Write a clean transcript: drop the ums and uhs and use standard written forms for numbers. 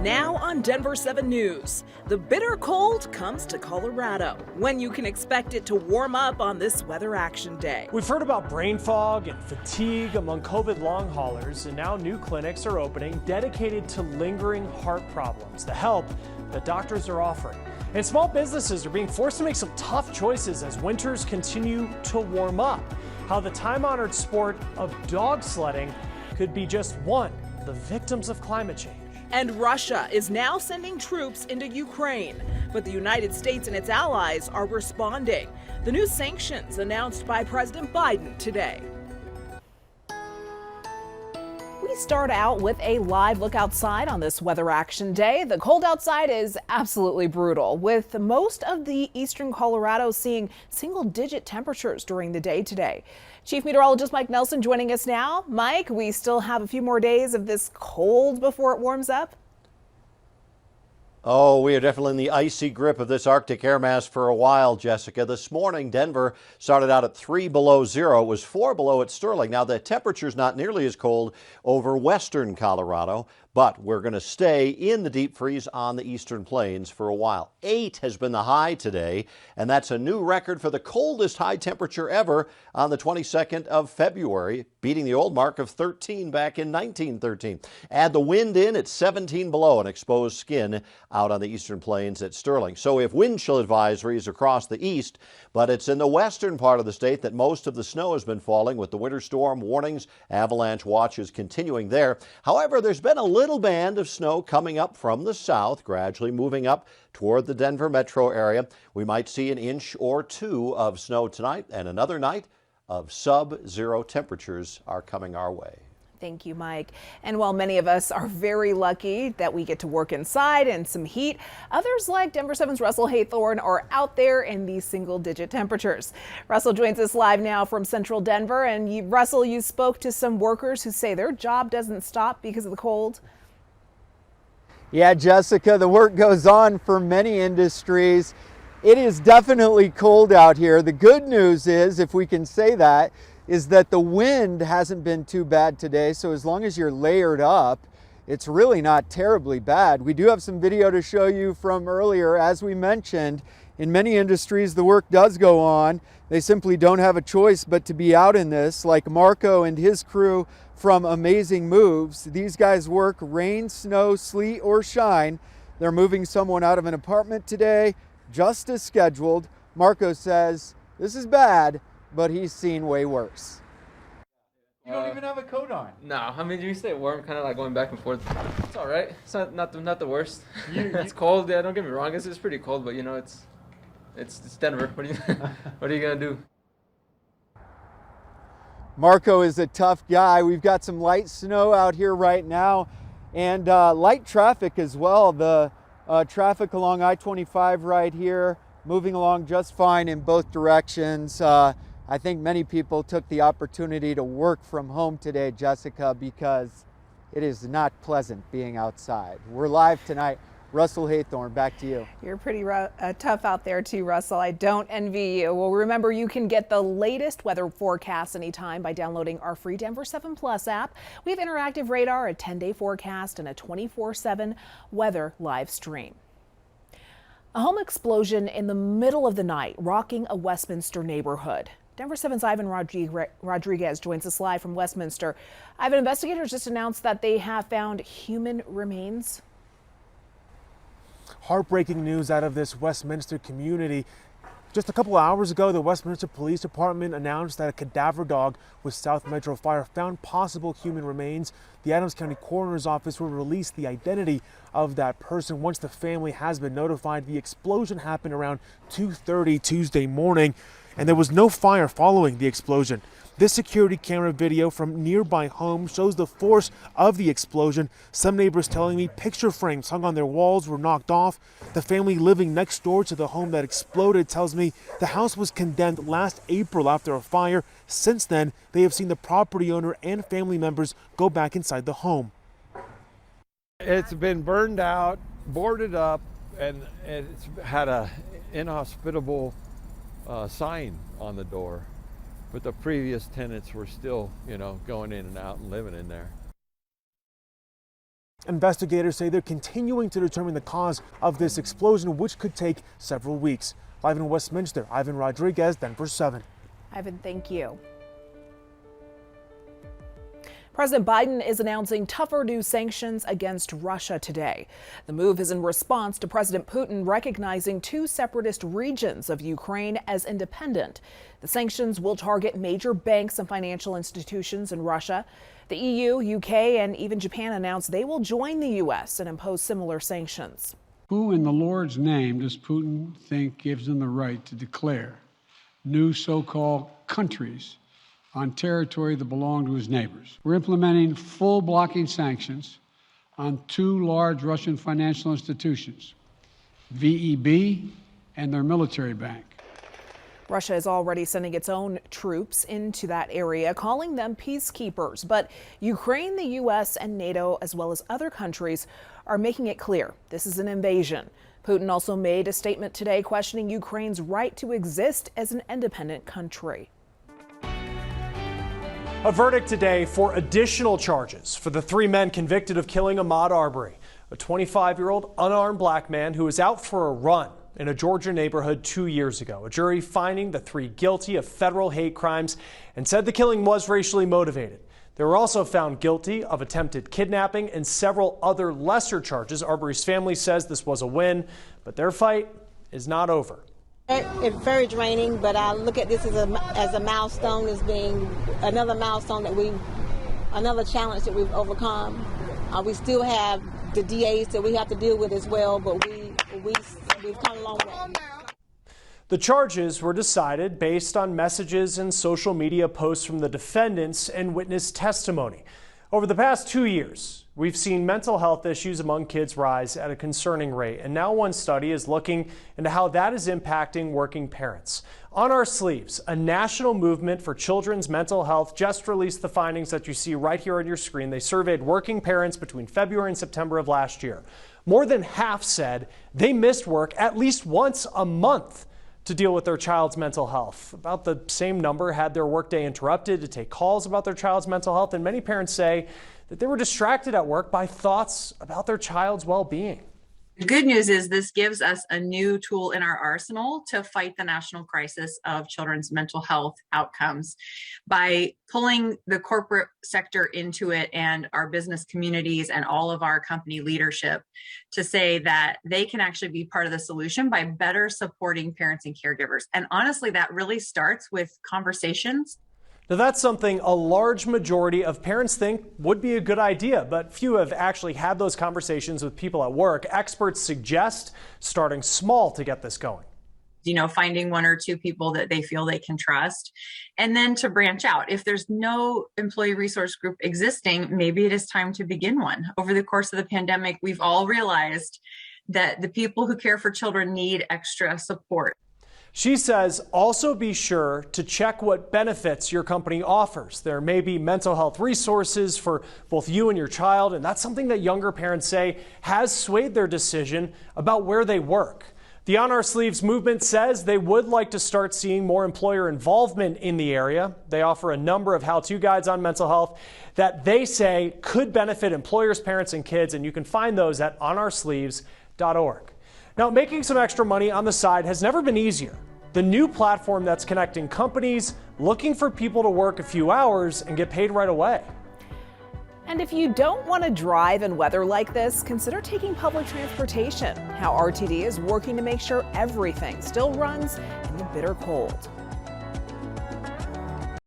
Now on Denver 7 News, the bitter cold comes to Colorado. When you can expect it to warm up on this Weather Action Day. We've heard about brain fog and fatigue among COVID long haulers, and now new clinics are opening dedicated to lingering heart problems, the help that doctors are offering. And small businesses are being forced to make some tough choices as winters continue to warm up. How the time-honored sport of dog sledding could be just one of the victims of climate change. And Russia is now sending troops into Ukraine, but the United States and its allies are responding. The new sanctions announced by President Biden today. We start out with a live look outside on this Weather Action Day. The cold outside is absolutely brutal, with most of the eastern Colorado seeing single-digit temperatures during the day today. Chief Meteorologist Mike Nelson joining us now. Mike, we still have a few more days of this cold before it warms up. Oh, we are definitely in the icy grip of this Arctic air mass for a while, Jessica. This morning, Denver started out at 3 below zero. It was 4 below at Sterling. Now, the temperature's not nearly as cold over western Colorado, but we're going to stay in the deep freeze on the eastern plains for a while. 8 has been the high today, and that's a new record for the coldest high temperature ever on the 22nd of February, beating the old mark of 13 back in 1913. Add the wind in at 17 below and exposed skin out on the eastern plains at Sterling. So we have wind chill advisories across the east, but it's in the western part of the state that most of the snow has been falling, with the winter storm warnings, avalanche watches continuing there. However, there's been a little band of snow coming up from the south, gradually moving up toward the Denver metro area. We might see an inch or two of snow tonight, and another night of sub-zero temperatures are coming our way. Thank you, Mike. And while many of us are very lucky that we get to work inside in some heat, others like Denver 7's Russell Haythorne are out there in these single-digit temperatures. Russell joins us live now from central Denver. And Russell, you spoke to some workers who say their job doesn't stop because of the cold. Yeah, Jessica, the work goes on for many industries. It is definitely cold out here. The good news is, if we can say that, is that the wind hasn't been too bad today. So as long as you're layered up, it's really not terribly bad. We do have some video to show you from earlier. As we mentioned, in many industries, the work does go on. They simply don't have a choice but to be out in this, like Marco and his crew from Amazing Moves. These guys work rain, snow, sleet, or shine. They're moving someone out of an apartment today, just as scheduled. Marco says, this is bad, but he's seen way worse. You don't even have a coat on. No, I mean, you stay warm, kind of like going back and forth. It's all right. It's not the worst. It's cold. Yeah, don't get me wrong. It's pretty cold, but you know, it's Denver. What are you gonna do? Marco is a tough guy. We've got some light snow out here right now, and light traffic as well. The traffic along I-25 right here, moving along just fine in both directions. I think many people took the opportunity to work from home today, Jessica, because it is not pleasant being outside. We're live tonight. Russell Haythorne, back to you. You're pretty tough out there too, Russell. I don't envy you. Well, remember, you can get the latest weather forecasts anytime by downloading our free Denver 7 Plus app. We have interactive radar, a 10-day forecast, and a 24/7 weather live stream. A home explosion in the middle of the night, rocking a Westminster neighborhood. Denver 7's Ivan Rodriguez joins us live from Westminster. Ivan, investigators just announced that they have found human remains. Heartbreaking news out of this Westminster community. Just a couple hours ago, the Westminster Police Department announced that a cadaver dog with South Metro Fire found possible human remains. The Adams County Coroner's Office will release the identity of that person once the family has been notified. The explosion happened around 2:30 Tuesday morning, and there was no fire following the explosion. This security camera video from nearby homes shows the force of the explosion. Some neighbors telling me picture frames hung on their walls were knocked off. The family living next door to the home that exploded tells me the house was condemned last April after a fire. Since then, they have seen the property owner and family members go back inside the home. It's been burned out, boarded up, and it's had a inhospitable sign on the door. But the previous tenants were still, going in and out and living in there. Investigators say they're continuing to determine the cause of this explosion, which could take several weeks. Live in Westminster, Ivan Rodriguez, Denver 7. Ivan, thank you. President Biden is announcing tougher new sanctions against Russia today. The move is in response to President Putin recognizing two separatist regions of Ukraine as independent. The sanctions will target major banks and financial institutions in Russia. The EU, UK, and even Japan announced they will join the U.S. and impose similar sanctions. Who in the Lord's name does Putin think gives him the right to declare new so-called countries on territory that belong to his neighbors? We're implementing full blocking sanctions on two large Russian financial institutions, VEB and their military bank. Russia is already sending its own troops into that area, calling them peacekeepers. But Ukraine, the U.S., and NATO, as well as other countries, are making it clear this is an invasion. Putin also made a statement today questioning Ukraine's right to exist as an independent country. A verdict today for additional charges for the three men convicted of killing Ahmaud Arbery, a 25-year-old unarmed black man who was out for a run in a Georgia neighborhood 2 years ago. A jury finding the three guilty of federal hate crimes and said the killing was racially motivated. They were also found guilty of attempted kidnapping and several other lesser charges. Arbery's family says this was a win, but their fight is not over. It's very draining, but I look at this as a milestone, as being another milestone another challenge that we've overcome. We still have the DAs that we have to deal with as well, but we've come a long way. The charges were decided based on messages and social media posts from the defendants and witness testimony. Over the past 2 years, we've seen mental health issues among kids rise at a concerning rate, and now one study is looking into how that is impacting working parents. On Our Sleeves, a national movement for children's mental health just released the findings that you see right here on your screen. They surveyed working parents between February and September of last year. More than half said they missed work at least once a month to deal with their child's mental health. About the same number had their workday interrupted to take calls about their child's mental health, and many parents say that they were distracted at work by thoughts about their child's well-being. The good news is this gives us a new tool in our arsenal to fight the national crisis of children's mental health outcomes by pulling the corporate sector into it and our business communities and all of our company leadership to say that they can actually be part of the solution by better supporting parents and caregivers. And honestly, that really starts with conversations. Now, that's something a large majority of parents think would be a good idea, but few have actually had those conversations with people at work. Experts suggest starting small to get this going. Finding one or two people that they feel they can trust, and then to branch out. If there's no employee resource group existing, maybe it is time to begin one. Over the course of the pandemic, we've all realized that the people who care for children need extra support. She says also be sure to check what benefits your company offers. There may be mental health resources for both you and your child, and that's something that younger parents say has swayed their decision about where they work. The On Our Sleeves movement says they would like to start seeing more employer involvement in the area. They offer a number of how-to guides on mental health that they say could benefit employers, parents, and kids, and you can find those at onoursleeves.org. Now, making some extra money on the side has never been easier. The new platform that's connecting companies looking for people to work a few hours and get paid right away. And if you don't want to drive in weather like this, consider taking public transportation. How RTD is working to make sure everything still runs in the bitter cold.